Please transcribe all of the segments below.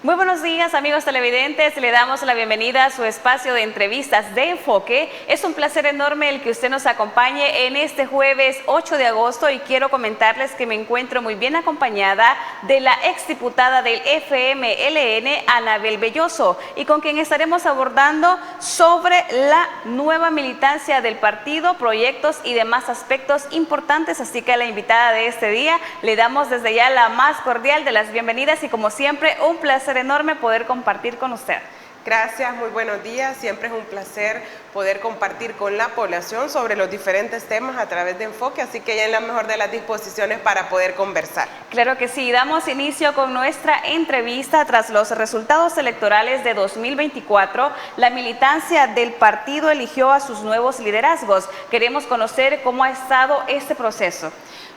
Muy buenos días, amigos televidentes. Le damos la bienvenida a su espacio de entrevistas de Enfoque. Es un placer enorme el que usted nos acompañe en este jueves 8 de agosto y quiero comentarles que me encuentro muy bien acompañada de la exdiputada del FMLN, Anabel Belloso, y con quien estaremos abordando sobre la nueva militancia del partido, proyectos y demás aspectos importantes. Así que a la invitada de este día le damos desde ya la más cordial de las bienvenidas y, como siempre, un placer enorme poder compartir con usted. Gracias, muy buenos días. Siempre es un placer poder compartir con la población sobre los diferentes temas a través de Enfoque, así que ya en la mejor de las disposiciones para poder conversar. Claro que sí, damos inicio con nuestra entrevista. Tras los resultados electorales de 2024, la militancia del partido eligió a sus nuevos liderazgos. Queremos conocer cómo ha estado este proceso.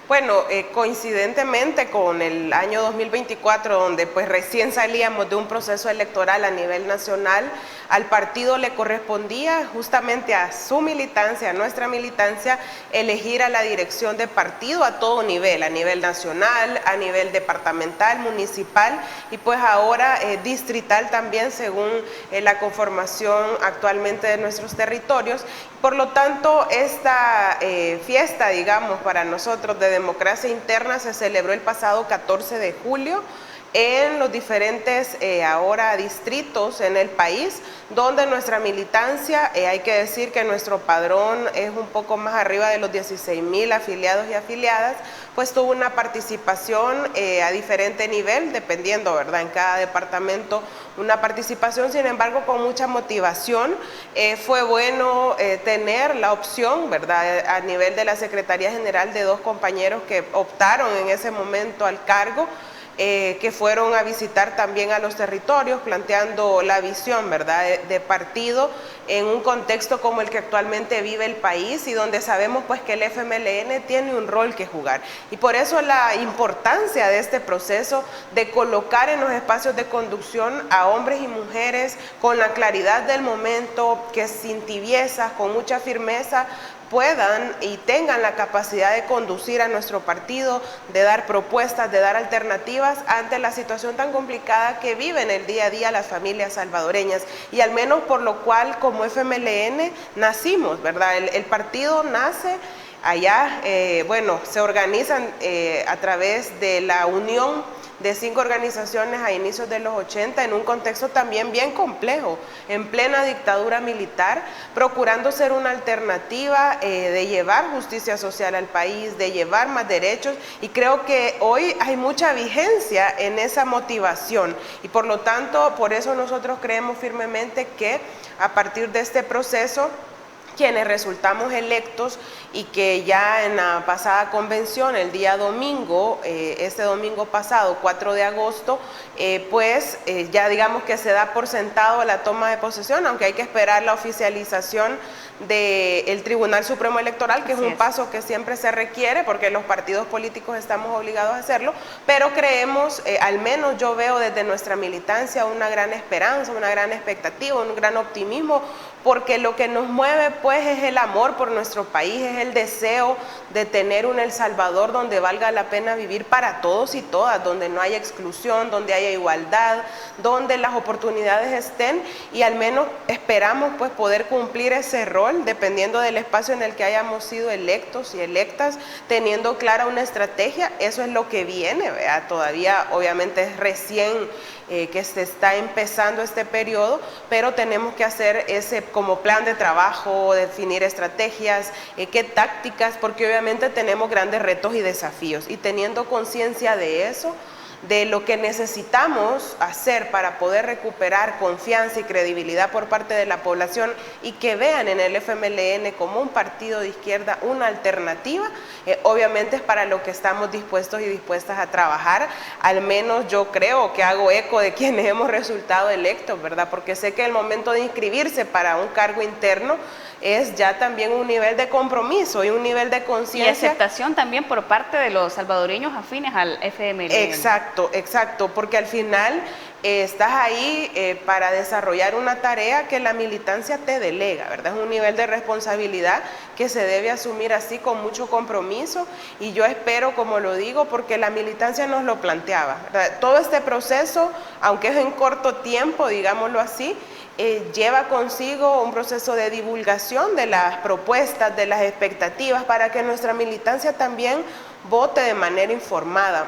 Bueno, coincidentemente con el año 2024, donde pues recién salíamos de un proceso electoral a nivel nacional, al partido le correspondía justamente a su militancia, a nuestra militancia, elegir a la dirección de partido a todo nivel, a nivel nacional, a nivel departamental, municipal y pues ahora distrital también, según la conformación actualmente de nuestros territorios. Por lo tanto, esta fiesta, digamos, para nosotros de democracia interna se celebró el pasado 14 de julio en los diferentes ahora distritos en el país, donde nuestra militancia, hay que decir que nuestro padrón es un poco más arriba de los 16,000 afiliados y afiliadas, pues tuvo una participación a diferente nivel, dependiendo, ¿verdad?, en cada departamento una participación, sin embargo, con mucha motivación. Fue bueno tener la opción, ¿verdad?, a nivel de la Secretaría General de dos compañeros que optaron en ese momento al cargo, que fueron a visitar también a los territorios planteando la visión, ¿verdad?, de partido en un contexto como el que actualmente vive el país y donde sabemos pues que el FMLN tiene un rol que jugar. Y por eso la importancia de este proceso de colocar en los espacios de conducción a hombres y mujeres con la claridad del momento, que sin tibiezas, con mucha firmeza, puedan y tengan la capacidad de conducir a nuestro partido, de dar propuestas, de dar alternativas ante la situación tan complicada que viven el día a día las familias salvadoreñas, y al menos por lo cual como FMLN nacimos, ¿verdad? El partido nace allá, bueno, se organizan a través de la unión de 5 organizaciones a inicios de los 80, en un contexto también bien complejo, en plena dictadura militar, procurando ser una alternativa de llevar justicia social al país, de llevar más derechos, y creo que hoy hay mucha vigencia en esa motivación, y por lo tanto, por eso nosotros creemos firmemente que a partir de este proceso, quienes resultamos electos y que ya en la pasada convención, el día domingo, este domingo pasado, 4 de agosto, ya digamos que se da por sentado la toma de posesión, aunque hay que esperar la oficialización del Tribunal Supremo Electoral, que es un paso que siempre se requiere porque los partidos políticos estamos obligados a hacerlo, pero creemos, al menos yo veo desde nuestra militancia una gran esperanza, una gran expectativa, un gran optimismo, porque lo que nos mueve pues es el amor por nuestro país, es el deseo de tener un El Salvador donde valga la pena vivir para todos y todas, donde no haya exclusión, donde haya igualdad, donde las oportunidades estén, y al menos esperamos pues poder cumplir ese rol dependiendo del espacio en el que hayamos sido electos y electas, teniendo clara una estrategia. Eso es lo que viene, ¿verdad? Todavía obviamente es recién que se está empezando este periodo, pero tenemos que hacer ese como plan de trabajo, definir estrategias, qué tácticas, porque obviamente tenemos grandes retos y desafíos, y teniendo conciencia de eso, de lo que necesitamos hacer para poder recuperar confianza y credibilidad por parte de la población y que vean en el FMLN como un partido de izquierda una alternativa, obviamente es para lo que estamos dispuestos y dispuestas a trabajar. Al menos yo creo que hago eco de quienes hemos resultado electos, ¿verdad? Porque sé que el momento de inscribirse para un cargo interno es ya también un nivel de compromiso y un nivel de conciencia. Y aceptación también por parte de los salvadoreños afines al FMLN. Exacto, porque al final estás ahí para desarrollar una tarea que la militancia te delega, ¿verdad? Es un nivel de responsabilidad que se debe asumir así con mucho compromiso, y yo espero, como lo digo, porque la militancia nos lo planteaba, ¿verdad? Todo este proceso, aunque es en corto tiempo, digámoslo así, lleva consigo un proceso de divulgación de las propuestas, de las expectativas, para que nuestra militancia también vote de manera informada.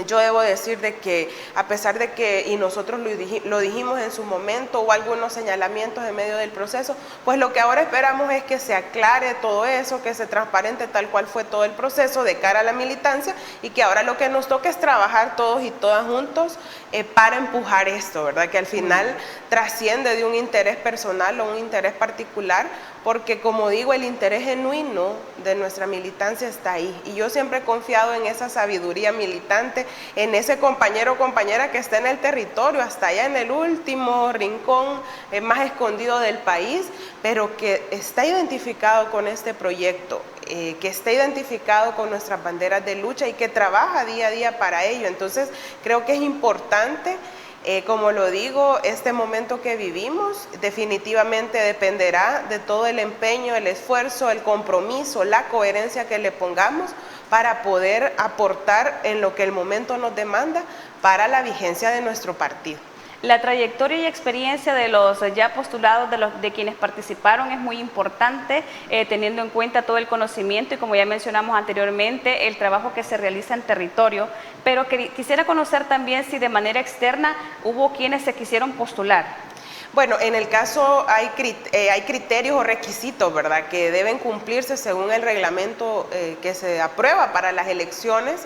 Yo debo decir de que, a pesar de que, y nosotros lo dijimos en su momento, hubo algunos señalamientos en medio del proceso, pues lo que ahora esperamos es que se aclare todo eso, que se transparente tal cual fue todo el proceso de cara a la militancia, y que ahora lo que nos toca es trabajar todos y todas juntos para empujar esto, ¿verdad? Que al final trasciende de un interés personal o un interés particular, porque, como digo, el interés genuino de nuestra militancia está ahí, y yo siempre he confiado en esa sabiduría militante, en ese compañero o compañera que está en el territorio, hasta allá en el último rincón más escondido del país, pero que está identificado con este proyecto, que está identificado con nuestras banderas de lucha y que trabaja día a día para ello. Entonces, creo que es importante. Como lo digo, este momento que vivimos definitivamente dependerá de todo el empeño, el esfuerzo, el compromiso, la coherencia que le pongamos para poder aportar en lo que el momento nos demanda para la vigencia de nuestro partido. La trayectoria y experiencia de los ya postulados, de quienes participaron, es muy importante, teniendo en cuenta todo el conocimiento y, como ya mencionamos anteriormente, el trabajo que se realiza en territorio. Pero quisiera conocer también si de manera externa hubo quienes se quisieron postular. Bueno, en el caso hay criterios o requisitos, ¿verdad?, que deben cumplirse según el reglamento que se aprueba para las elecciones,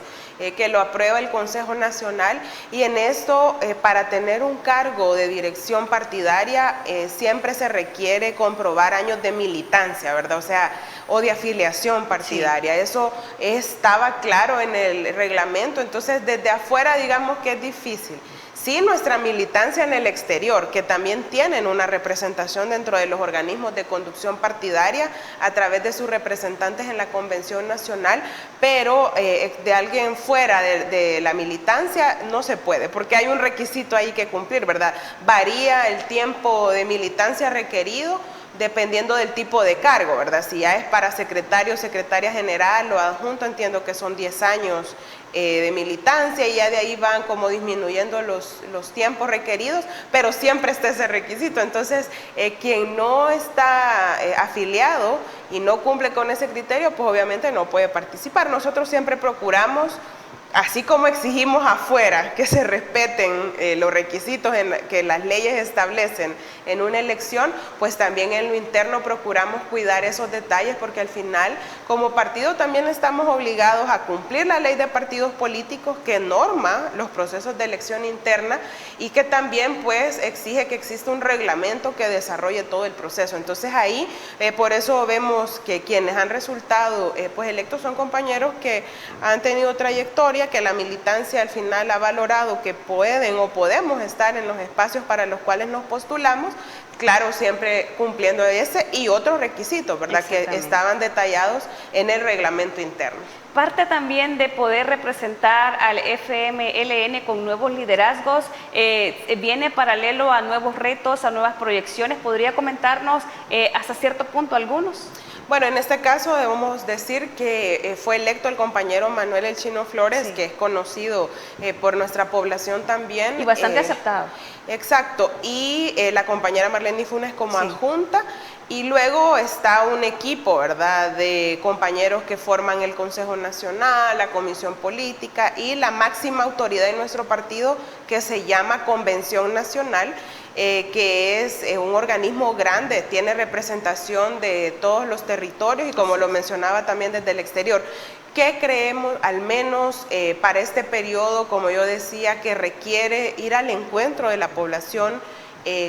que lo aprueba el Consejo Nacional, y en esto, para tener un cargo de dirección partidaria, siempre se requiere comprobar años de militancia, ¿verdad? O sea, o de afiliación partidaria. Sí. Eso estaba claro en el reglamento, entonces desde afuera digamos que es difícil. Sí, nuestra militancia en el exterior, que también tienen una representación dentro de los organismos de conducción partidaria a través de sus representantes en la Convención Nacional, pero de alguien fuera de la militancia no se puede, porque hay un requisito ahí que cumplir, ¿verdad? Varía el tiempo de militancia requerido dependiendo del tipo de cargo, ¿verdad? Si ya es para secretario, secretaria general o adjunto, entiendo que son 10 años de militancia, y ya de ahí van como disminuyendo los tiempos requeridos, pero siempre está ese requisito. Entonces, quien no está afiliado y no cumple con ese criterio, pues obviamente no puede participar. Nosotros siempre procuramos, así como exigimos afuera que se respeten los requisitos que las leyes establecen en una elección, pues también en lo interno procuramos cuidar esos detalles, porque al final como partido también estamos obligados a cumplir la ley de partidos políticos que norma los procesos de elección interna y que también pues exige que exista un reglamento que desarrolle todo el proceso. Entonces ahí por eso vemos que quienes han resultado pues electos son compañeros que han tenido trayectoria, que la militancia al final ha valorado que pueden o podemos estar en los espacios para los cuales nos postulamos, claro, siempre cumpliendo ese y otros requisitos, ¿verdad?, que estaban detallados en el reglamento interno. Parte también de poder representar al FMLN con nuevos liderazgos, viene paralelo a nuevos retos, a nuevas proyecciones. ¿Podría comentarnos hasta cierto punto algunos? Bueno, en este caso debemos decir que fue electo el compañero Manuel El Chino Flores, sí, que es conocido por nuestra población también. Y bastante aceptado. Exacto, y la compañera Marlene Funes como adjunta, y luego está un equipo, ¿verdad?, de compañeros que forman el Consejo Nacional, la Comisión Política y la máxima autoridad de nuestro partido, que se llama Convención Nacional, que es un organismo grande, tiene representación de todos los territorios y, como lo mencionaba, también desde el exterior. ¿Qué creemos, al menos para este periodo, como yo decía, que requiere ir al encuentro de la población,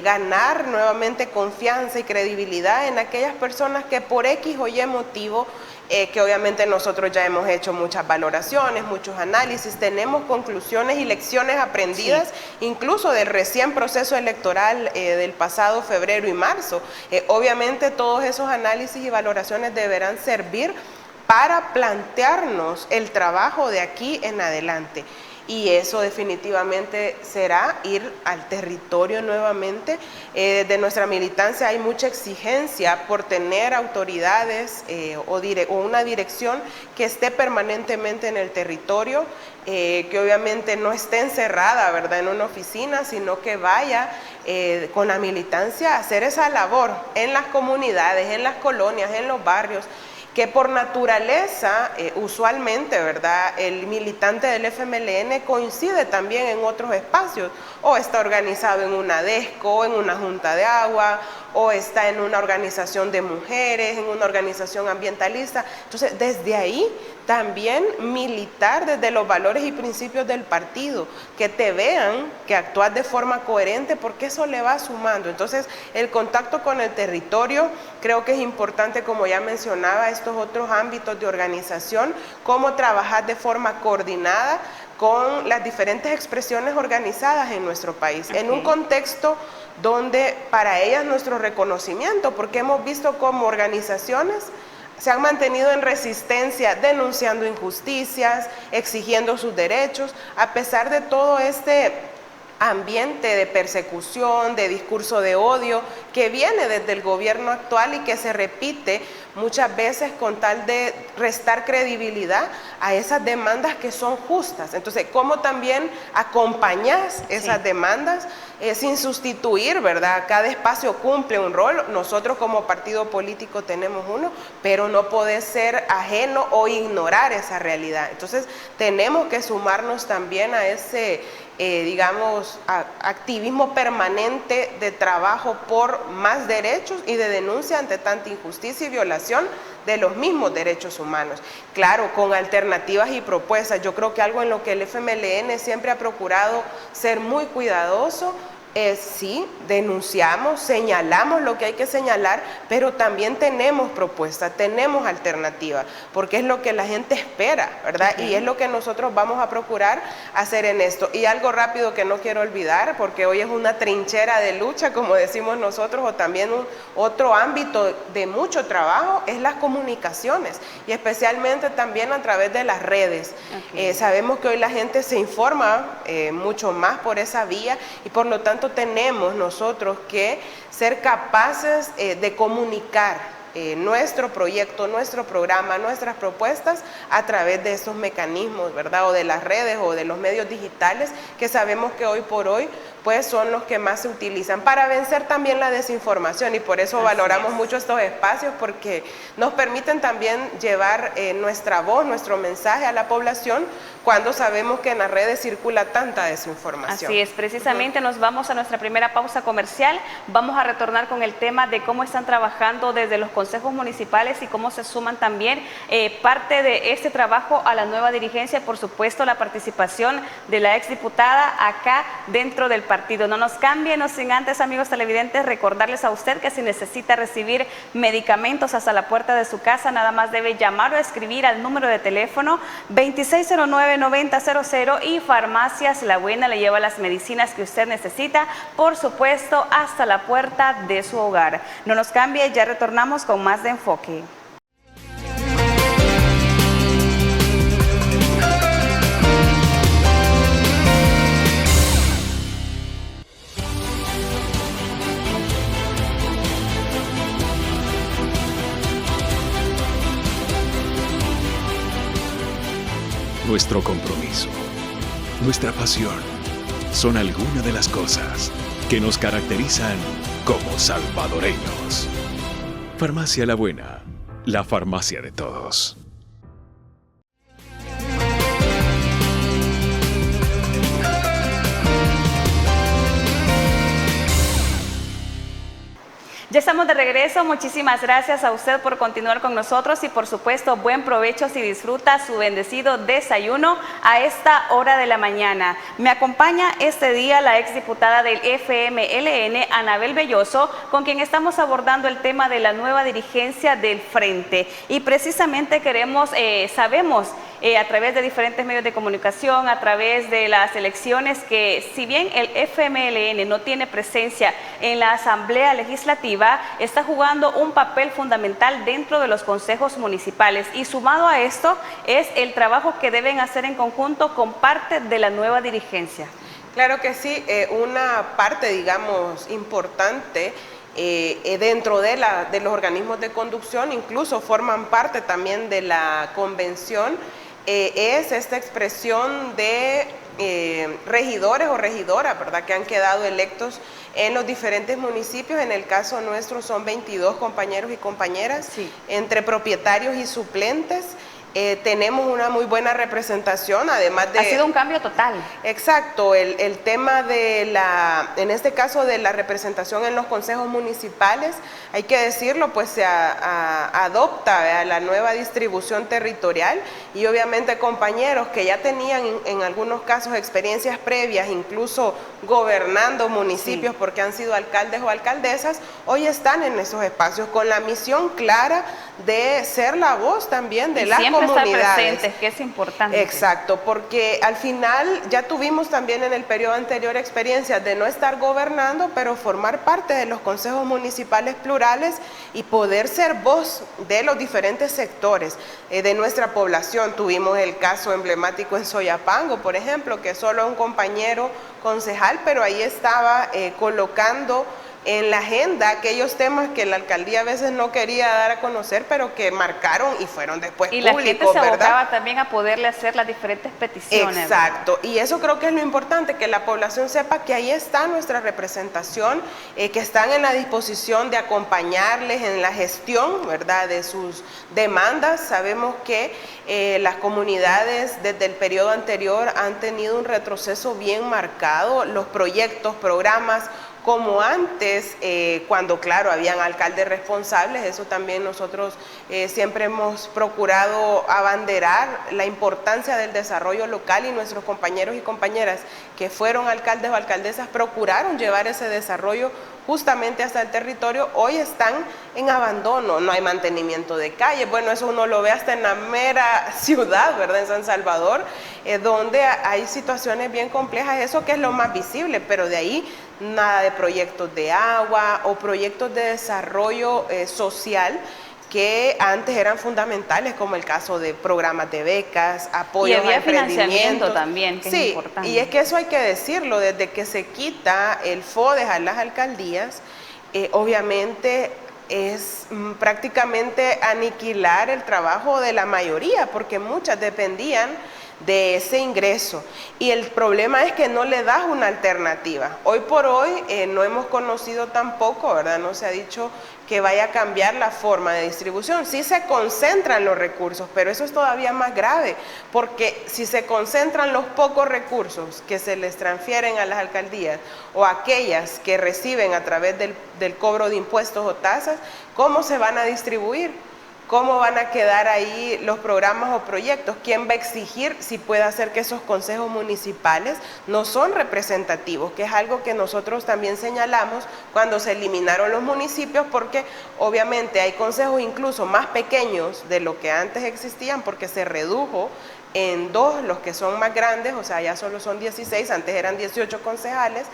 ganar nuevamente confianza y credibilidad en aquellas personas que por X o Y motivo, que obviamente nosotros ya hemos hecho muchas valoraciones, muchos análisis, tenemos conclusiones y lecciones aprendidas, sí, incluso del recién proceso electoral del pasado febrero y marzo. Obviamente todos esos análisis y valoraciones deberán servir para plantearnos el trabajo de aquí en adelante. y eso definitivamente será ir al territorio nuevamente. De nuestra militancia hay mucha exigencia por tener autoridades o una dirección que esté permanentemente en el territorio, que obviamente no esté encerrada, ¿verdad?, en una oficina, sino que vaya con la militancia a hacer esa labor en las comunidades, en las colonias, en los barrios, que por naturaleza, usualmente, ¿verdad?, el militante del FMLN coincide también en otros espacios, o está organizado en una DESCO, en una junta de agua, o está en una organización de mujeres, en una organización ambientalista. Entonces, desde ahí también militar desde los valores y principios del partido, que te vean que actúas de forma coherente, porque eso le va sumando. Entonces, el contacto con el territorio creo que es importante, como ya mencionaba, estos otros ámbitos de organización, cómo trabajar de forma coordinada con las diferentes expresiones organizadas en nuestro país, en un contexto donde para ellas nuestro reconocimiento, porque hemos visto cómo organizaciones se han mantenido en resistencia, denunciando injusticias, exigiendo sus derechos, a pesar de todo este ambiente de persecución, de discurso de odio que viene desde el gobierno actual y que se repite muchas veces con tal de restar credibilidad a esas demandas que son justas. Entonces, ¿cómo también acompañas esas demandas sin sustituir, ¿verdad? Cada espacio cumple un rol, nosotros como partido político tenemos uno, pero no puede ser ajeno o ignorar esa realidad. Entonces, tenemos que sumarnos también a ese activismo permanente de trabajo por más derechos y de denuncia ante tanta injusticia y violación de los mismos derechos humanos. Claro, con alternativas y propuestas. Yo creo que algo en lo que el FMLN siempre ha procurado ser muy cuidadoso es, sí, denunciamos, señalamos lo que hay que señalar, pero también tenemos propuestas, tenemos alternativas, porque es lo que la gente espera, ¿verdad? Y es lo que nosotros vamos a procurar hacer en esto. Y algo rápido que no quiero olvidar, porque hoy es una trinchera de lucha, como decimos nosotros, o también otro ámbito de mucho trabajo, es las comunicaciones, y especialmente también a través de las redes. Sabemos que hoy la gente se informa mucho más por esa vía, y por lo tanto tenemos nosotros que ser capaces de comunicar nuestro proyecto, nuestro programa, nuestras propuestas a través de esos mecanismos, ¿verdad? O de las redes o de los medios digitales, que sabemos que hoy por hoy pues son los que más se utilizan para vencer también la desinformación, y por eso valoramos mucho estos espacios, porque nos permiten también llevar nuestra voz, nuestro mensaje a la población cuando sabemos que en las redes circula tanta desinformación. Así es, precisamente nos vamos a nuestra primera pausa comercial. Vamos a retornar con el tema de cómo están trabajando desde los consejos municipales y cómo se suman también parte de este trabajo a la nueva dirigencia, por supuesto la participación de la exdiputada acá dentro del partido. No nos cambie, no sin antes, amigos televidentes, recordarles a usted que si necesita recibir medicamentos hasta la puerta de su casa, nada más debe llamar o escribir al número de teléfono 2609-9000, y Farmacias La Buena le lleva las medicinas que usted necesita, por supuesto, hasta la puerta de su hogar. No nos cambie, ya retornamos con más de Enfoque. Nuestro compromiso, nuestra pasión, son algunas de las cosas que nos caracterizan como salvadoreños. Farmacia La Buena, la farmacia de todos. Ya estamos de regreso, muchísimas gracias a usted por continuar con nosotros y por supuesto buen provecho si disfruta su bendecido desayuno a esta hora de la mañana. Me acompaña este día la exdiputada del FMLN, Anabel Belloso, con quien estamos abordando el tema de la nueva dirigencia del Frente, y precisamente sabemos a través de diferentes medios de comunicación, a través de las elecciones, que si bien el FMLN no tiene presencia en la Asamblea Legislativa, está jugando un papel fundamental dentro de los consejos municipales, y sumado a esto es el trabajo que deben hacer en conjunto con parte de la nueva dirigencia. Claro que sí, una parte, digamos, importante dentro de los organismos de conducción, incluso forman parte también de la convención, es esta expresión de regidores o regidoras, ¿verdad?, que han quedado electos en los diferentes municipios. En el caso nuestro son 22 compañeros y compañeras, sí, entre propietarios y suplentes. Tenemos una muy buena representación, además de... Ha sido un cambio total. Exacto, el tema de en este caso de la representación en los consejos municipales, hay que decirlo, pues se adopta la nueva distribución territorial, y obviamente compañeros que ya tenían en algunos casos experiencias previas, incluso gobernando municipios, sí, porque han sido alcaldes o alcaldesas, hoy están en esos espacios con la misión clara de ser la voz también de las comunidades. Estar presentes, que es importante. Exacto, porque al final ya tuvimos también en el periodo anterior experiencias de no estar gobernando, pero formar parte de los consejos municipales plurales y poder ser voz de los diferentes sectores de nuestra población. Tuvimos el caso emblemático en Soyapango, por ejemplo, que solo un compañero concejal, pero ahí estaba colocando en la agenda aquellos temas que la alcaldía a veces no quería dar a conocer, pero que marcaron y fueron después y públicos, la gente se abocaba, ¿verdad?, también a poderle hacer las diferentes peticiones. Exacto, ¿verdad? Y eso creo que es lo importante, que la población sepa que ahí está nuestra representación, que están en la disposición de acompañarles en la gestión, ¿verdad?, de sus demandas. Sabemos que las comunidades desde el periodo anterior han tenido un retroceso bien marcado, los proyectos, programas, como antes, cuando claro, habían alcaldes responsables. Eso también nosotros siempre hemos procurado abanderar la importancia del desarrollo local, y nuestros compañeros y compañeras que fueron alcaldes o alcaldesas procuraron llevar ese desarrollo justamente hasta el territorio. Hoy están en abandono, no hay mantenimiento de calles. Bueno, eso uno lo ve hasta en la mera ciudad, ¿verdad?, en San Salvador, donde hay situaciones bien complejas, eso que es lo más visible, pero de ahí nada de proyectos de agua o proyectos de desarrollo social que antes eran fundamentales, como el caso de programas de becas, apoyos a financiamiento también, que sí, es importante. Y es que eso hay que decirlo, desde que se quita el FODES a las alcaldías, obviamente es prácticamente aniquilar el trabajo de la mayoría, porque muchas dependían de ese ingreso, y el problema es que no le das una alternativa. Hoy por hoy no hemos conocido tampoco, ¿verdad?, no se ha dicho que vaya a cambiar la forma de distribución. Sí se concentran los recursos, pero eso es todavía más grave, porque si se concentran los pocos recursos que se les transfieren a las alcaldías o aquellas que reciben a través del cobro de impuestos o tasas, ¿cómo se van a distribuir? ¿Cómo van a quedar ahí los programas o proyectos? ¿Quién va a exigir si puede hacer que esos consejos municipales no son representativos? Que es algo que nosotros también señalamos cuando se eliminaron los municipios, porque obviamente hay consejos incluso más pequeños de lo que antes existían, porque se redujo en 2 los que son más grandes, o sea, ya solo son 16, antes eran 18 concejales,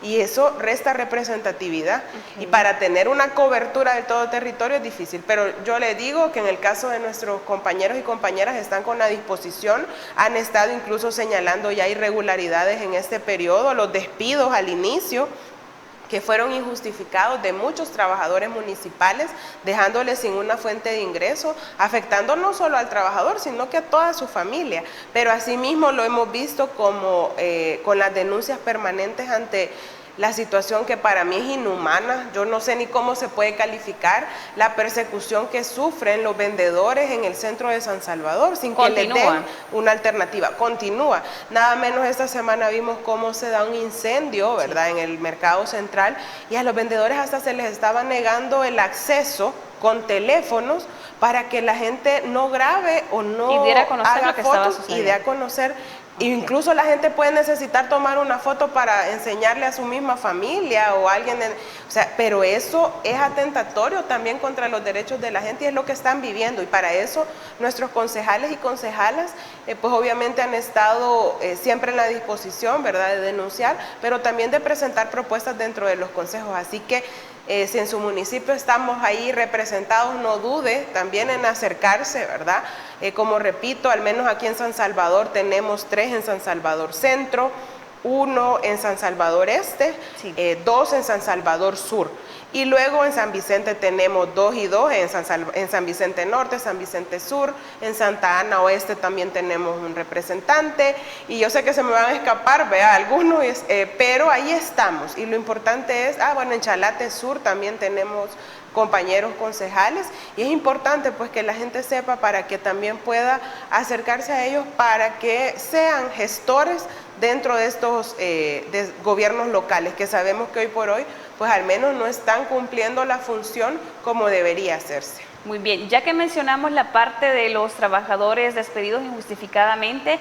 y eso resta representatividad. Y para tener una cobertura de todo territorio es difícil, pero yo le digo que en el caso de nuestros compañeros y compañeras están con la disposición, han estado incluso señalando ya irregularidades en este periodo, los despidos al inicio que fueron injustificados de muchos trabajadores municipales, dejándoles sin una fuente de ingreso, afectando no solo al trabajador, sino que a toda su familia. Pero asimismo lo hemos visto como con las denuncias permanentes ante la situación que para mí es inhumana. Yo no sé ni cómo se puede calificar la persecución que sufren los vendedores en el centro de San Salvador sin que les den una alternativa. Continúa. Nada menos esta semana vimos cómo se da un incendio, ¿verdad?, en el mercado central, y a los vendedores hasta se les estaba negando el acceso con teléfonos para que la gente no grabe o no haga fotos y dé a conocer Incluso la gente puede necesitar tomar una foto para enseñarle a su misma familia o a alguien, o sea, pero eso es atentatorio también contra los derechos de la gente y es lo que están viviendo. Y para eso nuestros concejales y concejalas, pues obviamente han estado siempre en la disposición, ¿verdad?, de denunciar, pero también de presentar propuestas dentro de los consejos. Así que si en su municipio estamos ahí representados, no dude también en acercarse, ¿verdad? Como repito, al menos aquí en San Salvador tenemos 3 en San Salvador Centro, 1 en San Salvador Este, sí. 2 en San Salvador Sur. Y luego en San Vicente tenemos 2 y 2, en San Vicente Norte, San Vicente Sur, en Santa Ana Oeste también tenemos un representante, y yo sé que se me van a escapar, vea, algunos, pero ahí estamos, y lo importante es, bueno, en Chalate Sur también tenemos compañeros concejales, y es importante pues que la gente sepa para que también pueda acercarse a ellos para que sean gestores dentro de estos de gobiernos locales, que sabemos que hoy por hoy pues al menos no están cumpliendo la función como debería hacerse. Muy bien, ya que mencionamos la parte de los trabajadores despedidos injustificadamente,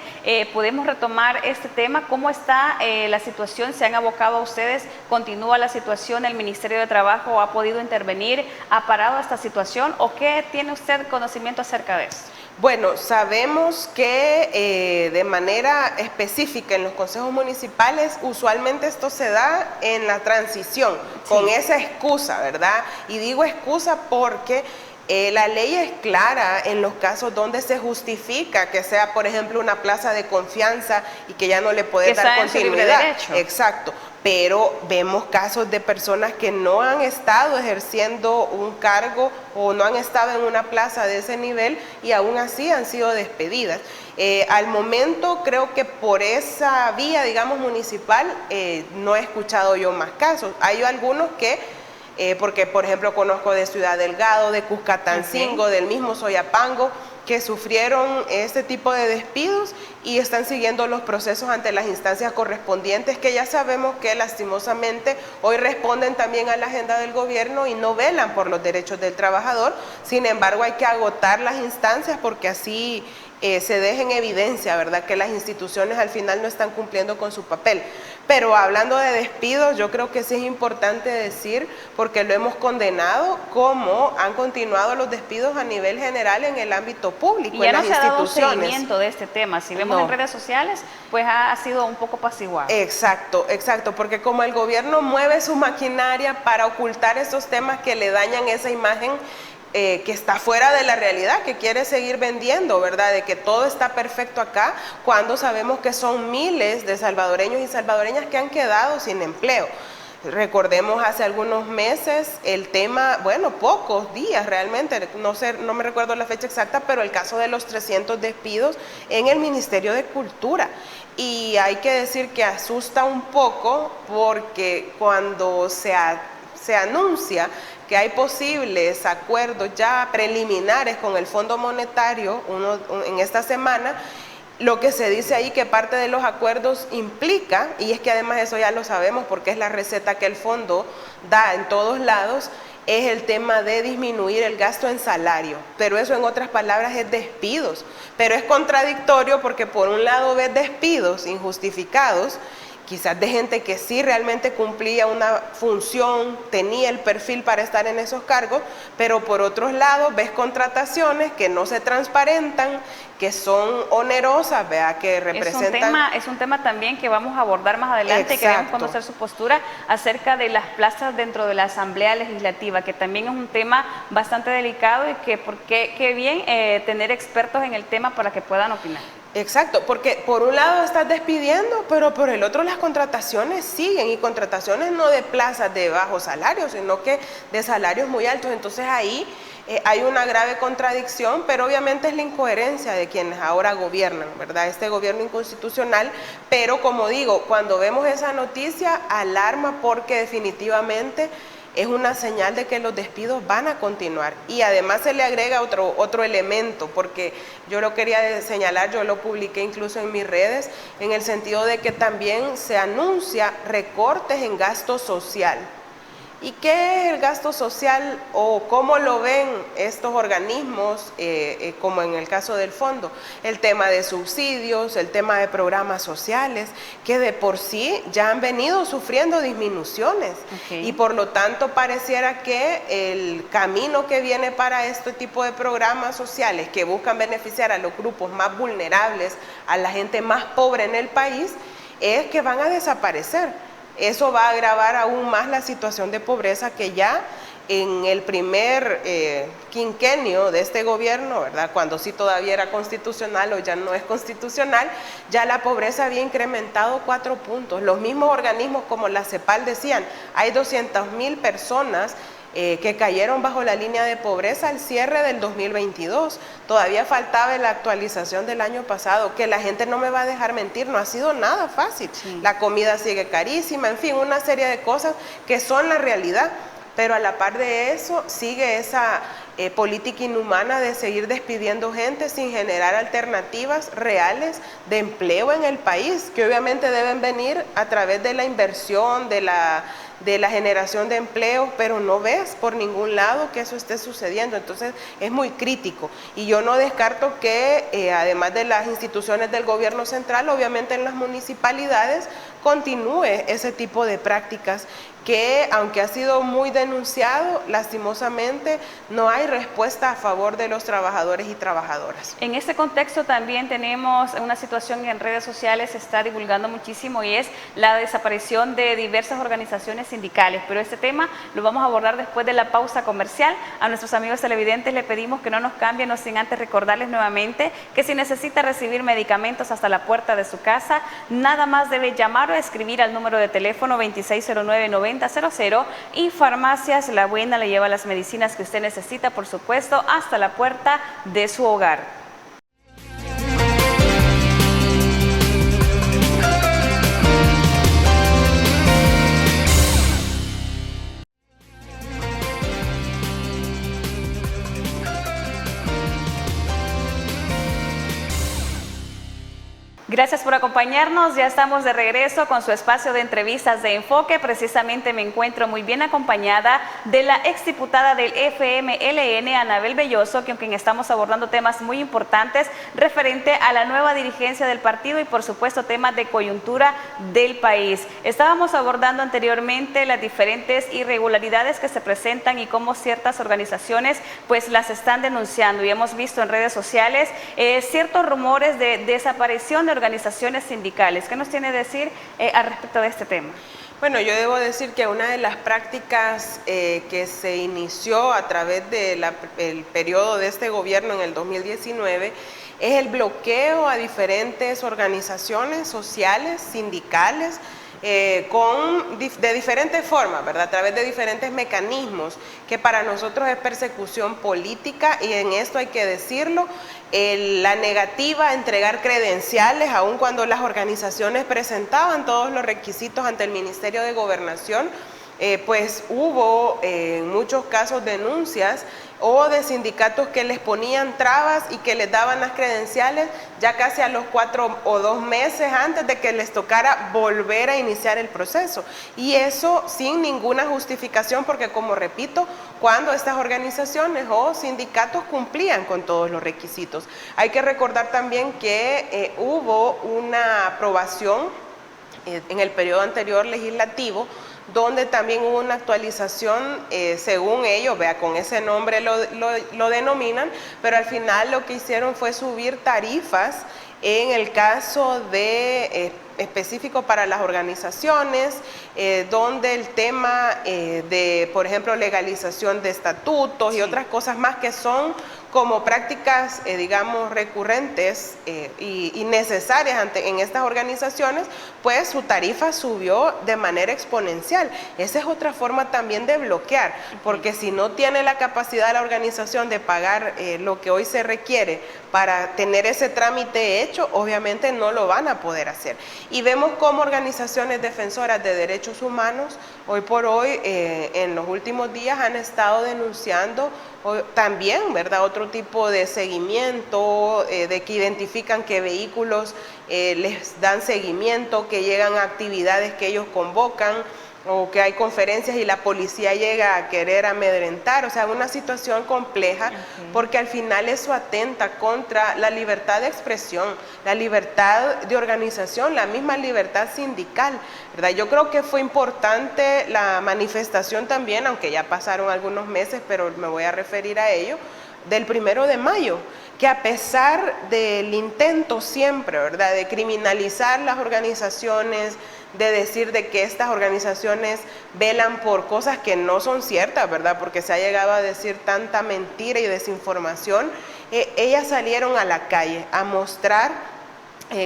podemos retomar este tema. ¿Cómo está la situación? ¿Se han abocado a ustedes? ¿Continúa la situación? ¿El Ministerio de Trabajo ha podido intervenir? ¿Ha parado esta situación? ¿O qué tiene usted conocimiento acerca de eso? Bueno, sabemos que de manera específica en los consejos municipales usualmente esto se da en la transición, sí, con esa excusa, ¿verdad? Y digo excusa porque la ley es clara en los casos donde se justifica que sea, por ejemplo, una plaza de confianza y que ya no le puede dar continuidad. Exacto. Pero vemos casos de personas que no han estado ejerciendo un cargo o no han estado en una plaza de ese nivel y aún así han sido despedidas. Al momento creo que por esa vía, digamos, municipal, no he escuchado yo más casos. Hay algunos que porque por ejemplo conozco de Ciudad Delgado, de Cuscatancingo, del mismo Soyapango, que sufrieron este tipo de despidos y están siguiendo los procesos ante las instancias correspondientes, que ya sabemos que lastimosamente hoy responden también a la agenda del gobierno y no velan por los derechos del trabajador. Sin embargo, hay que agotar las instancias porque así se deja en evidencia, ¿verdad?, que las instituciones al final no están cumpliendo con su papel. Pero hablando de despidos, yo creo que sí es importante decir, porque lo hemos condenado, cómo han continuado los despidos a nivel general en el ámbito público, y ya en no las se ha dado instituciones. seguimiento de este tema. Si vemos en redes sociales, pues ha sido un poco apaciguado. Exacto, exacto, porque como el gobierno mueve su maquinaria para ocultar esos temas que le dañan esa imagen, que está fuera de la realidad, que quiere seguir vendiendo, ¿verdad?, de que todo está perfecto acá, cuando sabemos que son miles de salvadoreños y salvadoreñas que han quedado sin empleo. Recordemos hace algunos meses el tema, bueno, pocos días realmente, no sé, no me recuerdo la fecha exacta, pero el caso de los 300 despidos en el Ministerio de Cultura. Y hay que decir que asusta un poco porque cuando se anuncia que hay posibles acuerdos ya preliminares con el Fondo Monetario en esta semana, lo que se dice ahí que parte de los acuerdos implica, y es que además eso ya lo sabemos porque es la receta que el fondo da en todos lados, es el tema de disminuir el gasto en salario, pero eso en otras palabras es despidos, pero es contradictorio porque por un lado ves despidos injustificados, quizás de gente que sí realmente cumplía una función, tenía el perfil para estar en esos cargos, pero por otros lados ves contrataciones que no se transparentan, que son onerosas, ¿verdad?, que representan... Es un tema también que vamos a abordar más adelante. Exacto. Queremos conocer su postura acerca de las plazas dentro de la Asamblea Legislativa, que también es un tema bastante delicado y que qué bien tener expertos en el tema para que puedan opinar. Exacto, porque por un lado estás despidiendo, pero por el otro las contrataciones siguen, y contrataciones no de plazas de bajos salarios, sino que de salarios muy altos. Entonces ahí hay una grave contradicción, pero obviamente es la incoherencia de quienes ahora gobiernan, ¿verdad? Este gobierno inconstitucional, pero como digo, cuando vemos esa noticia alarma porque definitivamente es una señal de que los despidos van a continuar. Y además se le agrega otro elemento, porque yo lo quería señalar, yo lo publiqué incluso en mis redes, en el sentido de que también se anuncia recortes en gasto social. ¿Y qué es el gasto social o cómo lo ven estos organismos, como en el caso del fondo? El tema de subsidios, el tema de programas sociales, que de por sí ya han venido sufriendo disminuciones. Y por lo tanto pareciera que el camino que viene para este tipo de programas sociales que buscan beneficiar a los grupos más vulnerables, a la gente más pobre en el país, es que van a desaparecer. Eso va a agravar aún más la situación de pobreza que ya en el primer quinquenio de este gobierno, ¿verdad? Cuando sí todavía era constitucional o ya no es constitucional, ya la pobreza había incrementado 4 puntos. Los mismos organismos como la CEPAL decían, hay 200,000 personas que cayeron bajo la línea de pobreza al cierre del 2022. Todavía faltaba la actualización del año pasado, que la gente no me va a dejar mentir, no ha sido nada fácil. La comida sigue carísima, en fin, una serie de cosas que son la realidad, pero a la par de eso sigue esa política inhumana de seguir despidiendo gente sin generar alternativas reales de empleo en el país, que obviamente deben venir a través de la inversión, de la generación de empleo, pero no ves por ningún lado que eso esté sucediendo. Entonces es muy crítico y yo no descarto que además de las instituciones del gobierno central, obviamente en las municipalidades continúe ese tipo de prácticas que, aunque ha sido muy denunciado, lastimosamente no hay respuesta a favor de los trabajadores y trabajadoras. En este contexto también tenemos una situación que en redes sociales se está divulgando muchísimo y es la desaparición de diversas organizaciones sindicales, pero este tema lo vamos a abordar después de la pausa comercial. A nuestros amigos televidentes le pedimos que no nos cambien, no sin antes recordarles nuevamente que si necesita recibir medicamentos hasta la puerta de su casa, nada más debe llamar o escribir al número de teléfono 2609-9000 y Farmacias La Buena le lleva las medicinas que usted necesita, por supuesto, hasta la puerta de su hogar. Gracias por acompañarnos, ya estamos de regreso con su espacio de entrevistas de enfoque. Precisamente me encuentro muy bien acompañada de la exdiputada del FMLN, Anabel Belloso, con quien estamos abordando temas muy importantes referente a la nueva dirigencia del partido y por supuesto temas de coyuntura del país. Estábamos abordando anteriormente las diferentes irregularidades que se presentan y cómo ciertas organizaciones pues las están denunciando, y hemos visto en redes sociales ciertos rumores de desaparición de organizaciones sindicales. ¿Qué nos tiene que decir al respecto de este tema? Bueno, yo debo decir que una de las prácticas que se inició a través del periodo de este gobierno en el 2019 es el bloqueo a diferentes organizaciones sociales, sindicales, de diferentes formas, ¿verdad? A través de diferentes mecanismos, que para nosotros es persecución política, y en esto hay que decirlo, la negativa a entregar credenciales, aun cuando las organizaciones presentaban todos los requisitos ante el Ministerio de Gobernación, pues hubo en muchos casos denuncias o de sindicatos que les ponían trabas y que les daban las credenciales ya casi a los 4 o 2 meses antes de que les tocara volver a iniciar el proceso. Y eso sin ninguna justificación, porque como repito, cuando estas organizaciones o sindicatos cumplían con todos los requisitos. Hay que recordar también que hubo una aprobación en el periodo anterior legislativo, donde también hubo una actualización, según ellos, vea, con ese nombre lo denominan, pero al final lo que hicieron fue subir tarifas en el caso de específico para las organizaciones, donde el tema de, por ejemplo, legalización de estatutos y otras cosas más que son como prácticas, digamos, recurrentes y necesarias en estas organizaciones, pues su tarifa subió de manera exponencial. Esa es otra forma también de bloquear, porque si no tiene la capacidad la organización de pagar lo que hoy se requiere para tener ese trámite hecho, obviamente no lo van a poder hacer. Y vemos cómo organizaciones defensoras de derechos humanos, hoy por hoy, en los últimos días han estado denunciando también, ¿verdad?, otro tipo de seguimiento, de que identifican que vehículos les dan seguimiento, que llegan a actividades que ellos convocan, o que hay conferencias y la policía llega a querer amedrentar, o sea, una situación compleja, porque al final eso atenta contra la libertad de expresión, la libertad de organización, la misma libertad sindical, ¿verdad? Yo creo que fue importante la manifestación también, aunque ya pasaron algunos meses, pero me voy a referir a ello, del 1 de mayo, que a pesar del intento siempre, ¿verdad?, de criminalizar las organizaciones, de decir de que estas organizaciones velan por cosas que no son ciertas, ¿verdad?, porque se ha llegado a decir tanta mentira y desinformación, ellas salieron a la calle a mostrar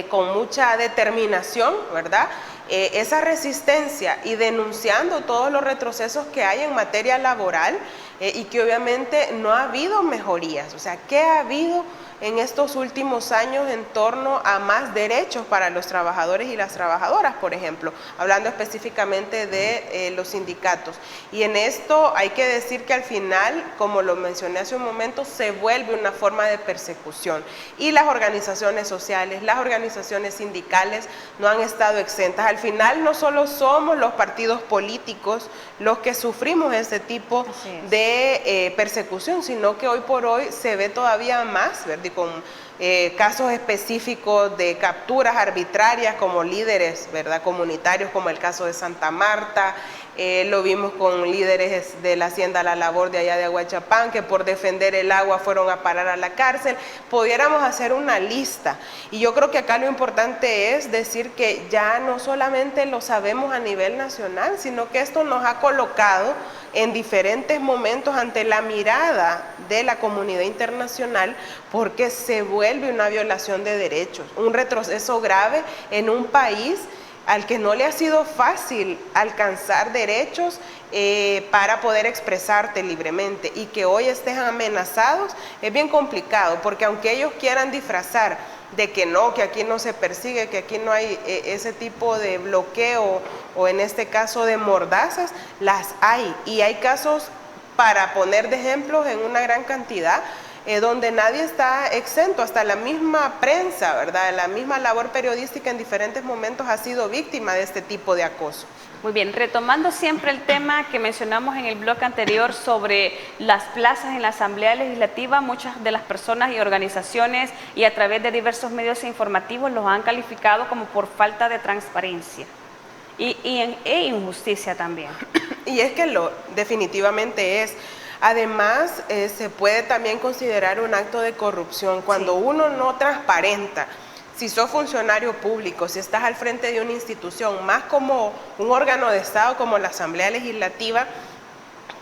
con mucha determinación, ¿verdad?, esa resistencia y denunciando todos los retrocesos que hay en materia laboral y que obviamente no ha habido mejorías. O sea, ¿qué ha habido en estos últimos años en torno a más derechos para los trabajadores y las trabajadoras, por ejemplo, hablando específicamente de los sindicatos? Y en esto hay que decir que al final, como lo mencioné hace un momento, se vuelve una forma de persecución y las organizaciones sociales, las organizaciones sindicales no han estado exentas. Al final no solo somos los partidos políticos los que sufrimos ese tipo de persecución, sino que hoy por hoy se ve todavía más, ¿verdad?, con casos específicos de capturas arbitrarias como líderes, ¿verdad?, comunitarios, como el caso de Santa Marta. Lo vimos con líderes de la Hacienda La Labor de allá de Aguachapán, que por defender el agua fueron a parar a la cárcel. Pudiéramos hacer una lista, y yo creo que acá lo importante es decir que ya no solamente lo sabemos a nivel nacional, sino que esto nos ha colocado en diferentes momentos ante la mirada de la comunidad internacional, porque se vuelve una violación de derechos, un retroceso grave en un país al que no le ha sido fácil alcanzar derechos para poder expresarte libremente, y que hoy estén amenazados es bien complicado, porque aunque ellos quieran disfrazar de que no, que aquí no se persigue, que aquí no hay ese tipo de bloqueo o en este caso de mordazas, las hay, y hay casos, para poner de ejemplos, en una gran cantidad, donde nadie está exento, hasta la misma prensa, ¿verdad?, la misma labor periodística en diferentes momentos ha sido víctima de este tipo de acoso. Muy bien, retomando siempre el tema que mencionamos en el bloque anterior sobre las plazas en la Asamblea Legislativa, muchas de las personas y organizaciones y a través de diversos medios informativos los han calificado como por falta de transparencia e injusticia también. Y es que definitivamente es. Además, se puede también considerar un acto de corrupción cuando uno no transparenta. Si sos funcionario público, si estás al frente de una institución, más como un órgano de Estado como la Asamblea Legislativa,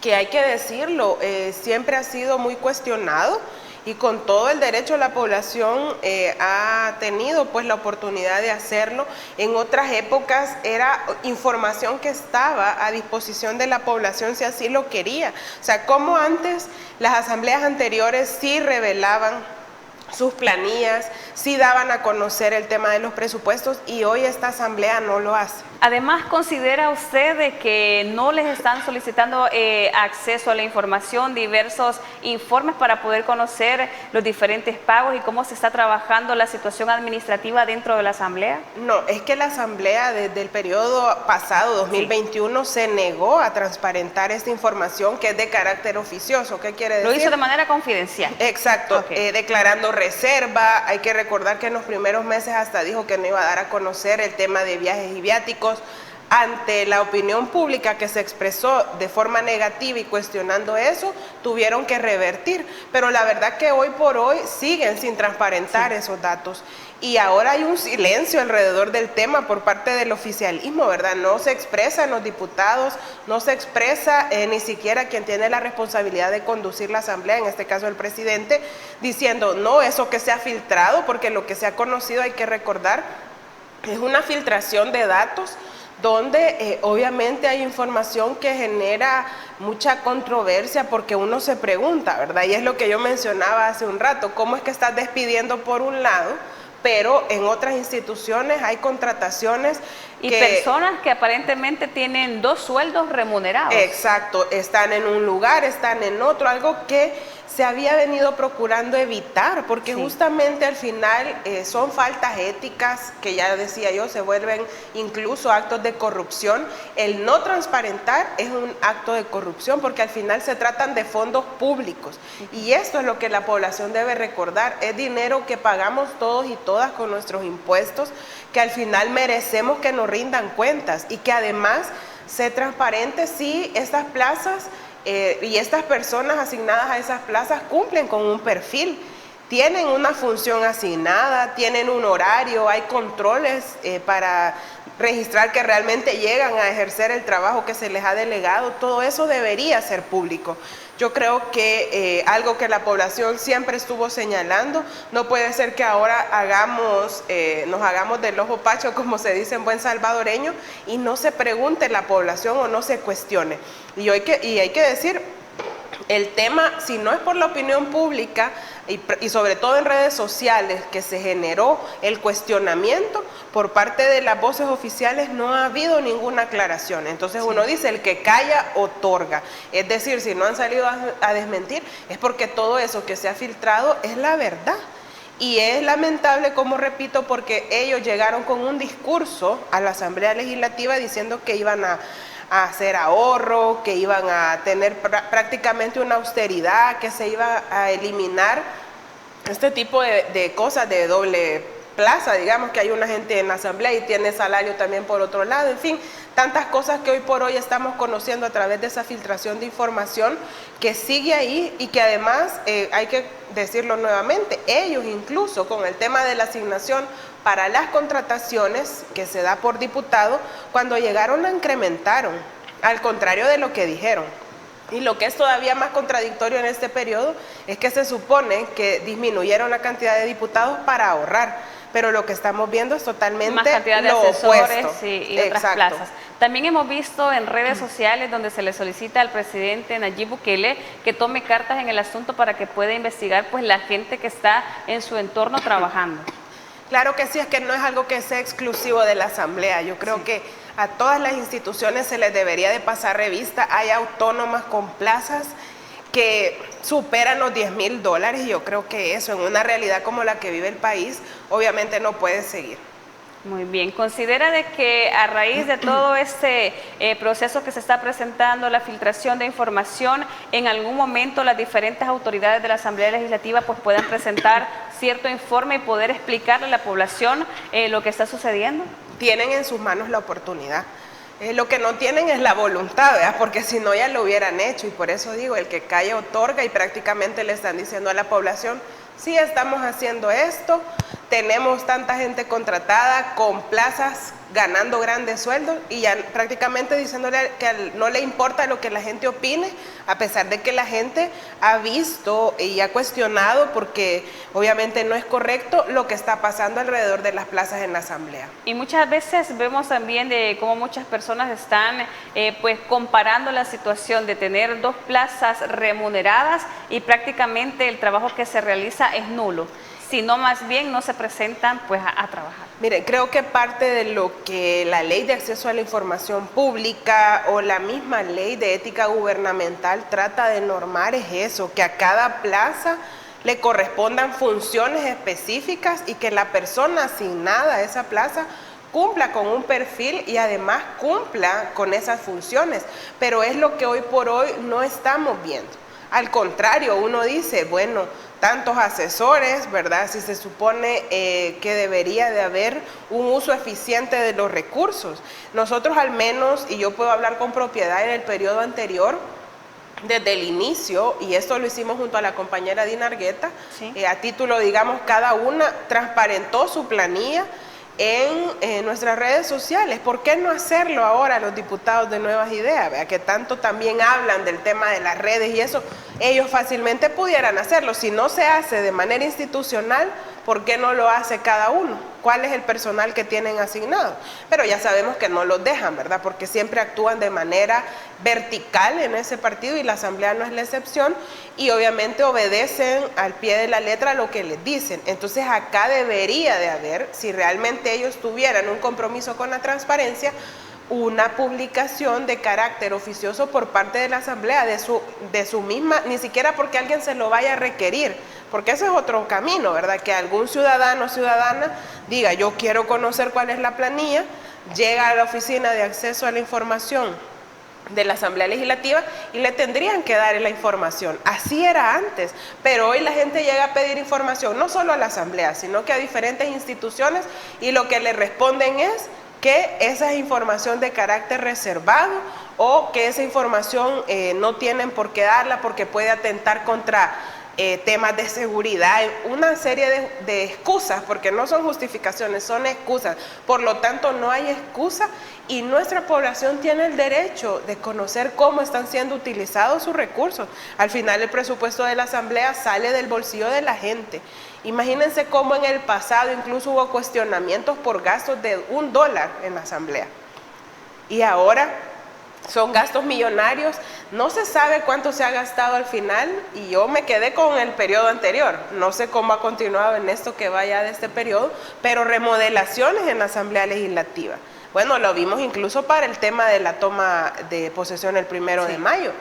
que hay que decirlo, siempre ha sido muy cuestionado, y con todo el derecho la población ha tenido pues la oportunidad de hacerlo. En otras épocas era información que estaba a disposición de la población si así lo quería. O sea, como antes las asambleas anteriores sí revelaban sus planillas, sí daban a conocer el tema de los presupuestos, y hoy esta asamblea no lo hace. Además, ¿considera usted de que no les están solicitando acceso a la información, diversos informes para poder conocer los diferentes pagos y cómo se está trabajando la situación administrativa dentro de la asamblea? No, es que la asamblea desde el periodo pasado, 2021, se negó a transparentar esta información que es de carácter oficioso. ¿Qué quiere decir? Lo hizo de manera confidencial. Exacto, declarando reserva. Hay que recordar que en los primeros meses hasta dijo que no iba a dar a conocer el tema de viajes y viáticos. Ante la opinión pública que se expresó de forma negativa y cuestionando eso, tuvieron que revertir. Pero la verdad que hoy por hoy siguen sin transparentar esos datos. Y ahora hay un silencio alrededor del tema por parte del oficialismo, ¿verdad? No se expresan los diputados, no se expresa ni siquiera quien tiene la responsabilidad de conducir la asamblea, en este caso el presidente, diciendo, no, eso que se ha filtrado, porque lo que se ha conocido, hay que recordar, es una filtración de datos donde obviamente hay información que genera mucha controversia, porque uno se pregunta, ¿verdad? Y es lo que yo mencionaba hace un rato, ¿cómo es que estás despidiendo por un lado, pero en otras instituciones hay contrataciones Y personas que aparentemente tienen 2 sueldos remunerados. Exacto, están en un lugar, están en otro, algo que se había venido procurando evitar, porque justamente al final son faltas éticas que ya decía yo, se vuelven incluso actos de corrupción. El no transparentar es un acto de corrupción porque al final se tratan de fondos públicos y esto es lo que la población debe recordar, es dinero que pagamos todos y todas con nuestros impuestos, que al final merecemos que nos rindan cuentas y que además sea transparente si estas plazas y estas personas asignadas a esas plazas cumplen con un perfil, tienen una función asignada, tienen un horario, hay controles para registrar que realmente llegan a ejercer el trabajo que se les ha delegado. Todo eso debería ser público. Yo creo que algo que la población siempre estuvo señalando, no puede ser que ahora nos hagamos del ojo pacho, como se dice en buen salvadoreño, y no se pregunte la población o no se cuestione. Y hay que decir, el tema, si no es por la opinión pública y sobre todo en redes sociales que se generó el cuestionamiento por parte de las voces oficiales, no ha habido ninguna aclaración. Entonces uno dice, el que calla otorga. Es decir, si no han salido a desmentir, es porque todo eso que se ha filtrado es la verdad. Y es lamentable, como repito, porque ellos llegaron con un discurso a la Asamblea Legislativa diciendo que iban a hacer ahorro, que iban a tener prácticamente una austeridad, que se iba a eliminar este tipo de cosas de doble plaza, digamos que hay una gente en la asamblea y tiene salario también por otro lado, en fin, tantas cosas que hoy por hoy estamos conociendo a través de esa filtración de información que sigue ahí y que además, hay que decirlo nuevamente, ellos incluso con el tema de la asignación para las contrataciones que se da por diputado, cuando llegaron la incrementaron, al contrario de lo que dijeron. Y lo que es todavía más contradictorio en este periodo es que se supone que disminuyeron la cantidad de diputados para ahorrar, pero lo que estamos viendo es totalmente más cantidad de lo asesores opuesto. y otras plazas. También hemos visto en redes sociales donde se le solicita al presidente Nayib Bukele que tome cartas en el asunto para que pueda investigar pues la gente que está en su entorno trabajando. Claro que sí, es que no es algo que sea exclusivo de la Asamblea. Yo creo que a todas las instituciones se les debería de pasar revista. Hay autónomas con plazas que superan los $10,000 y yo creo que eso en una realidad como la que vive el país obviamente no puede seguir. Muy bien, ¿considera de que a raíz de todo este proceso que se está presentando, la filtración de información, en algún momento las diferentes autoridades de la Asamblea Legislativa pues puedan presentar cierto informe y poder explicarle a la población lo que está sucediendo? Tienen en sus manos la oportunidad. Lo que no tienen es la voluntad, ¿verdad? Porque si no ya lo hubieran hecho y por eso digo, el que calla otorga y prácticamente le están diciendo a la población, sí estamos haciendo esto, tenemos tanta gente contratada con plazas ganando grandes sueldos y ya prácticamente diciéndole que no le importa lo que la gente opine, a pesar de que la gente ha visto y ha cuestionado porque obviamente no es correcto lo que está pasando alrededor de las plazas en la Asamblea. Y muchas veces vemos también de cómo muchas personas están pues comparando la situación de tener 2 plazas remuneradas y prácticamente el trabajo que se realiza es nulo, sino más bien no se presentan pues a trabajar. Mire, creo que parte de lo que la ley de acceso a la información pública o la misma ley de ética gubernamental trata de normar es eso, que a cada plaza le correspondan funciones específicas y que la persona asignada a esa plaza cumpla con un perfil y además cumpla con esas funciones, pero es lo que hoy por hoy no estamos viendo. Al contrario, uno dice, bueno, tantos asesores, ¿verdad? Si se supone que debería de haber un uso eficiente de los recursos. Nosotros al menos, y yo puedo hablar con propiedad, en el periodo anterior, desde el inicio, y esto lo hicimos junto a la compañera Dina Argueta, ¿sí? A título, digamos, cada una transparentó su planilla en nuestras redes sociales. ¿Por qué no hacerlo ahora los diputados de Nuevas Ideas? ¿Verdad? Que tanto también hablan del tema de las redes y eso, ellos fácilmente pudieran hacerlo. Si no se hace de manera institucional, ¿por qué no lo hace cada uno? ¿Cuál es el personal que tienen asignado? Pero ya sabemos que no los dejan, ¿verdad? Porque siempre actúan de manera vertical en ese partido y la asamblea no es la excepción, y obviamente obedecen al pie de la letra lo que les dicen. Entonces acá debería de haber, si realmente ellos tuvieran un compromiso con la transparencia, una publicación de carácter oficioso por parte de la asamblea, de su misma, ni siquiera porque alguien se lo vaya a requerir, porque ese es otro camino, ¿verdad? Que algún ciudadano o ciudadana diga, yo quiero conocer cuál es la planilla, llega a la oficina de acceso a la información de la Asamblea Legislativa y le tendrían que dar la información. Así era antes, pero hoy la gente llega a pedir información no solo a la Asamblea, sino que a diferentes instituciones, y lo que le responden es que esa es información de carácter reservado, o que esa información no tienen por qué darla porque puede atentar contra temas de seguridad, una serie de excusas, porque no son justificaciones, son excusas. Por lo tanto, no hay excusa, y nuestra población tiene el derecho de conocer cómo están siendo utilizados sus recursos. Al final, el presupuesto de la Asamblea sale del bolsillo de la gente. Imagínense cómo en el pasado incluso hubo cuestionamientos por gastos de $1 en la Asamblea. Y ahora son gastos millonarios, no se sabe cuánto se ha gastado al final, y yo me quedé con el periodo anterior, no sé cómo ha continuado en esto que vaya de este periodo, pero remodelaciones en la Asamblea Legislativa. Bueno, lo vimos incluso para el tema de la toma de posesión el 1 de mayo.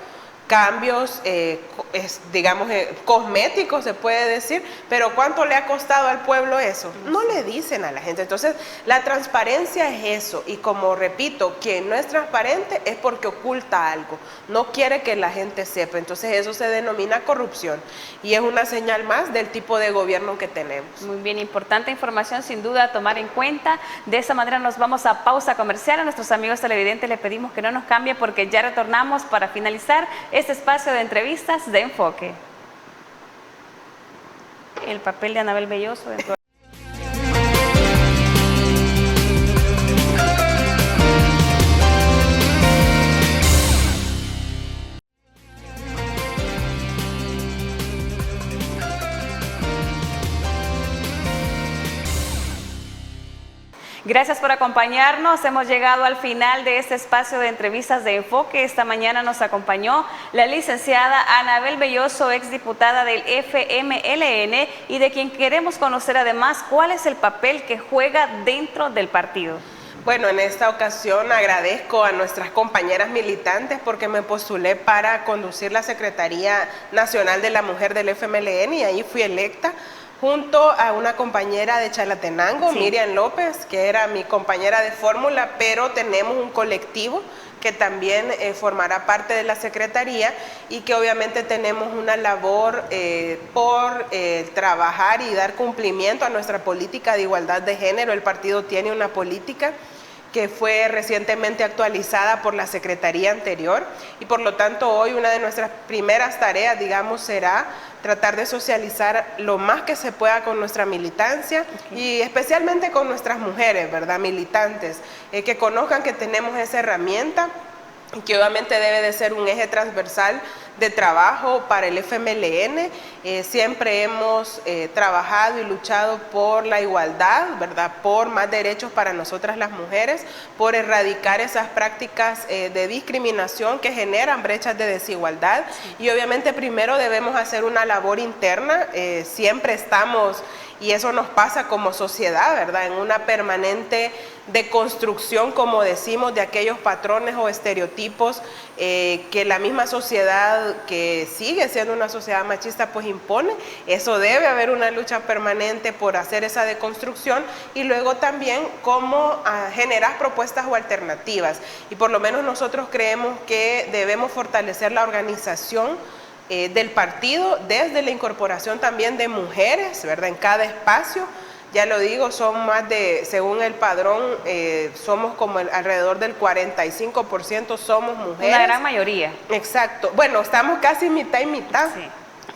Cambios, digamos, cosméticos se puede decir, pero ¿cuánto le ha costado al pueblo eso? No le dicen a la gente. Entonces, la transparencia es eso, y como repito, quien no es transparente es porque oculta algo, no quiere que la gente sepa. Entonces, eso se denomina corrupción, y es una señal más del tipo de gobierno que tenemos. Muy bien, importante información sin duda a tomar en cuenta. De esa manera nos vamos a pausa comercial. A nuestros amigos televidentes les pedimos que no nos cambie, porque ya retornamos para finalizar este espacio de entrevistas de Enfoque. El papel de Anabel Belloso dentro. Gracias por acompañarnos. Hemos llegado al final de este espacio de entrevistas de Enfoque. Esta mañana nos acompañó la licenciada Anabel Belloso, exdiputada del FMLN, y de quien queremos conocer además cuál es el papel que juega dentro del partido. Bueno, en esta ocasión agradezco a nuestras compañeras militantes porque me postulé para conducir la Secretaría Nacional de la Mujer del FMLN, y ahí fui electa junto a una compañera de Chalatenango, sí, Miriam López, que era mi compañera de fórmula, pero tenemos un colectivo que también formará parte de la Secretaría, y que obviamente tenemos una labor por trabajar y dar cumplimiento a nuestra política de igualdad de género. El partido tiene una política que fue recientemente actualizada por la Secretaría anterior, y por lo tanto hoy una de nuestras primeras tareas, digamos, será tratar de socializar lo más que se pueda con nuestra militancia, y especialmente con nuestras mujeres, ¿verdad?, militantes, que conozcan que tenemos esa herramienta, y que obviamente debe de ser un eje transversal de trabajo para el FMLN. Siempre hemos trabajado y luchado por la igualdad, ¿verdad?, por más derechos para nosotras las mujeres, por erradicar esas prácticas de discriminación que generan brechas de desigualdad, y obviamente primero debemos hacer una labor interna. Siempre estamos, y eso nos pasa como sociedad, ¿verdad?, en una permanente deconstrucción, como decimos, de aquellos patrones o estereotipos que la misma sociedad, que sigue siendo una sociedad machista, pues impone. Eso debe haber una lucha permanente por hacer esa deconstrucción, y luego también cómo generar propuestas o alternativas. Y por lo menos nosotros creemos que debemos fortalecer la organización del partido desde la incorporación también de mujeres, ¿verdad?, en cada espacio. Ya lo digo, son más de, según el padrón, somos como alrededor del 45% somos mujeres. Una gran mayoría. Exacto. Bueno, estamos casi mitad y mitad. Sí.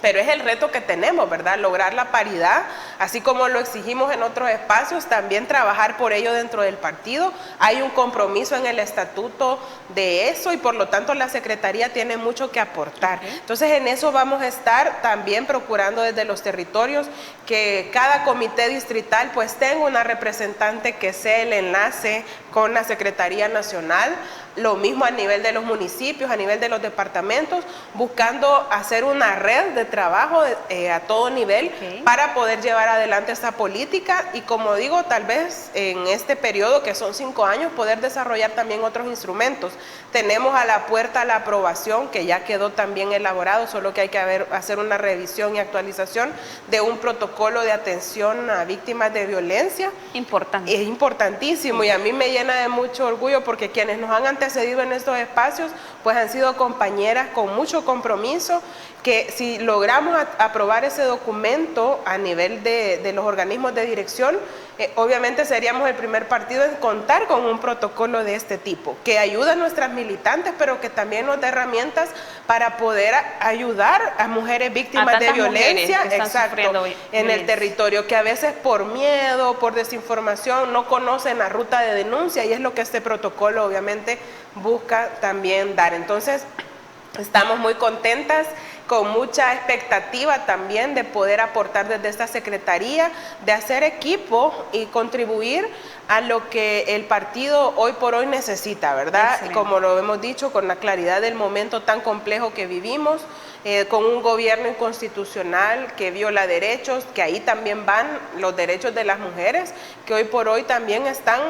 Pero es el reto que tenemos, ¿verdad? Lograr la paridad, así como lo exigimos en otros espacios, también trabajar por ello dentro del partido. Hay un compromiso en el estatuto de eso y por lo tanto la Secretaría tiene mucho que aportar. Entonces en eso vamos a estar también procurando desde los territorios que cada comité distrital pues tenga una representante que sea el enlace con la Secretaría Nacional. Lo mismo a nivel de los municipios, a nivel de los departamentos, buscando hacer una red de trabajo a todo nivel para poder llevar adelante esta política y, como digo, tal vez en este periodo, que son 5 años, poder desarrollar también otros instrumentos. Tenemos a la puerta la aprobación, que ya quedó también elaborado, solo que hay que hacer una revisión y actualización de un protocolo de atención a víctimas de violencia. Importante. Es importantísimo y a mí me llena de mucho orgullo porque quienes nos han antecedido en estos espacios pues han sido compañeras con mucho compromiso, que si logramos aprobar ese documento a nivel de los organismos de dirección, obviamente seríamos el primer partido en contar con un protocolo de este tipo, que ayuda a nuestras militantes, pero que también nos da herramientas para poder ayudar a mujeres víctimas de violencia en el territorio, que a veces por miedo, por desinformación, no conocen la ruta de denuncia, y es lo que este protocolo obviamente busca también dar. Entonces, estamos muy contentas, con mucha expectativa también de poder aportar desde esta Secretaría, de hacer equipo y contribuir a lo que el partido hoy por hoy necesita, ¿verdad? Excelente. Como lo hemos dicho, con la claridad del momento tan complejo que vivimos, con un gobierno inconstitucional que viola derechos, que ahí también van los derechos de las mujeres, que hoy por hoy también están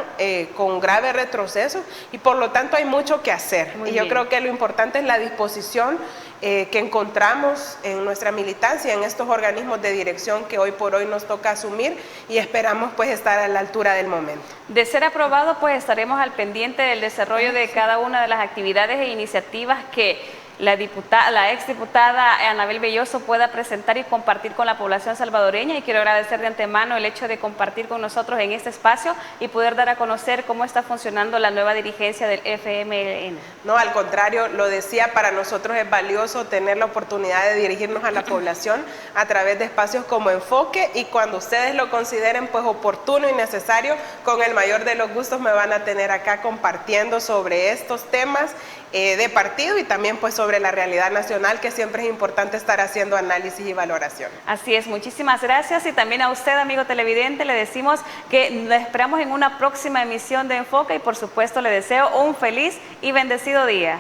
con grave retroceso, y por lo tanto hay mucho que hacer. Muy y yo bien. Creo que lo importante es la disposición que encontramos en nuestra militancia, en estos organismos de dirección que hoy por hoy nos toca asumir, y esperamos pues estar a la altura del momento. De ser aprobado, pues estaremos al pendiente del desarrollo de cada una de las actividades e iniciativas que la exdiputada Anabel Belloso pueda presentar y compartir con la población salvadoreña, y quiero agradecer de antemano el hecho de compartir con nosotros en este espacio y poder dar a conocer cómo está funcionando la nueva dirigencia del FMLN. No, al contrario, lo decía, para nosotros es valioso tener la oportunidad de dirigirnos a la población a través de espacios como Enfoque, y cuando ustedes lo consideren pues oportuno y necesario, con el mayor de los gustos me van a tener acá compartiendo sobre estos temas de partido y también pues sobre la realidad nacional, que siempre es importante estar haciendo análisis y valoración. Así es, muchísimas gracias, y también a usted, amigo televidente, le decimos que le esperamos en una próxima emisión de Enfoque, y por supuesto le deseo un feliz y bendecido día.